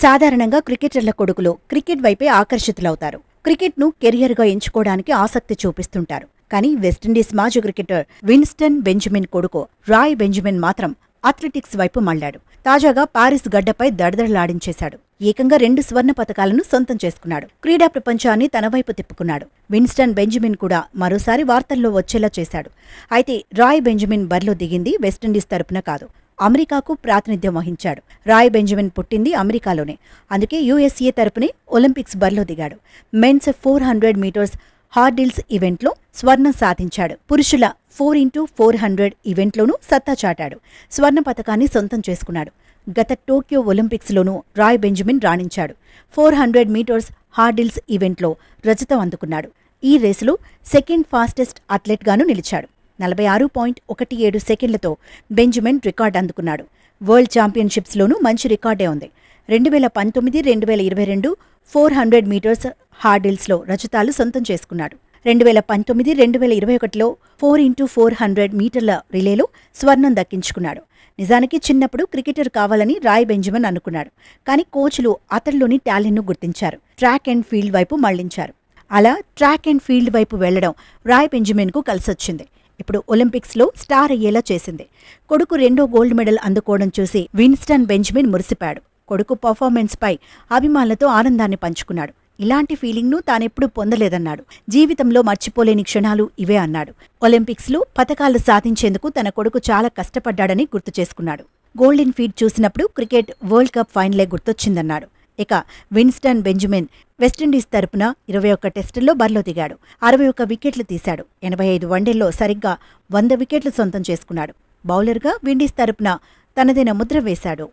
సాధారణంగా క్రికెటర్ల కొడుకులు క్రికెట్ వైపే ఆకర్షితులవుతారు. క్రికెట్ను కెరియర్గా ఎంచుకోవడానికి ఆసక్తి చూపిస్తుంటారు. కానీ వెస్టిండీస్ మాజీ క్రికెటర్ విన్స్టన్ బెంజమిన్ కొడుకు రాయ్ బెంజమిన్ మాత్రం అథ్లెటిక్స్ వైపు మళ్లాడు. తాజాగా పారిస్ గడ్డపై దడదడలాడించేశాడు. ఏకంగా 2 స్వర్ణ పతకాలను సొంతం చేసుకున్నాడు. క్రీడా ప్రపంచాన్ని తన వైపు తిప్పుకున్నాడు. విన్స్టన్ బెంజమిన్ కూడా మరోసారి వార్తల్లో వచ్చేలా చేశాడు. అయితే రాయ్ బెంజమిన్ బరిలో దిగింది వెస్టిండీస్ తరపున కాదు, అమెరికాకు ప్రాతినిధ్యం వహించాడు. రాయ్ బెంజమిన్ పుట్టింది అమెరికాలోనే. అందుకే యుఎస్ఏ తరపునే ఒలింపిక్స్ బరిలో దిగాడు. మెన్స్ 400 మీటర్స్ హార్డిల్స్ ఈవెంట్లో స్వర్ణం సాధించాడు. పురుషుల 4x400 ఈవెంట్లోనూ సత్తా చాటాడు. స్వర్ణ పతకాన్ని సొంతం చేసుకున్నాడు. గత టోక్యో ఒలింపిక్స్లోనూ రాయ్ బెంజమిన్ రాణించాడు. 400 మీటర్స్ హార్డిల్స్ ఈవెంట్లో రజతం అందుకున్నాడు. ఈ రేసులో సెకండ్ ఫాస్టెస్ట్ అథ్లెట్గాను నిలిచాడు. 46.17 సెకండ్లతో బెంజమిన్ రికార్డు అందుకున్నాడు. వరల్డ్ ఛాంపియన్షిప్స్లోనూ మంచి రికార్డే ఉంది. 2019, 2022 400 మీటర్స్ హార్డిల్స్లో రజతాలు సొంతం చేసుకున్నాడు. 2019, 2021లో 4x400 మీటర్ల రిలేలో స్వర్ణం దక్కించుకున్నాడు. నిజానికి చిన్నప్పుడు క్రికెటర్ కావాలని రాయ్ బెంజమిన్ అనుకున్నాడు. కానీ కోచ్లు అతడిలోని టాలెంట్ను గుర్తించారు. ట్రాక్ అండ్ ఫీల్డ్ వైపు మళ్లించారు. అలా ట్రాక్ అండ్ ఫీల్డ్ వైపు వెళ్లడం రాయ్ బెంజమిన్కు కలిసొచ్చింది. ఇప్పుడు ఒలింపిక్స్లో స్టార్ అయ్యేలా చేసింది. కొడుకు 2వ గోల్డ్ మెడల్ అందుకోవడం చూసి విన్స్టన్ బెంజమిన్ మురిసిపాడు. కొడుకు పర్ఫార్మెన్స్పై అభిమానులతో ఆనందాన్ని పంచుకున్నాడు. ఇలాంటి ఫీలింగ్ను తానెప్పుడూ పొందలేదన్నాడు. జీవితంలో మర్చిపోలేని క్షణాలు ఇవే అన్నాడు. ఒలింపిక్స్లో పతకాలు సాధించేందుకు తన కొడుకు చాలా కష్టపడ్డాడని గుర్తు చేసుకున్నాడు. గోల్డెన్ ఫీడ్ చూసినప్పుడు క్రికెట్ వరల్డ్ కప్ ఫైనలే గుర్తొచ్చిందన్నాడు. ఇక విన్స్టన్ బెంజమిన్ వెస్టిండీస్ తరపున 21 టెస్టుల్లో బరిలో దిగాడు. 61 వికెట్లు తీశాడు. 85 వన్డేల్లో సరిగ్గా 100 వికెట్లు సొంతం చేసుకున్నాడు. బౌలర్గా విండీస్ తరపున తనదైన ముద్ర వేశాడు.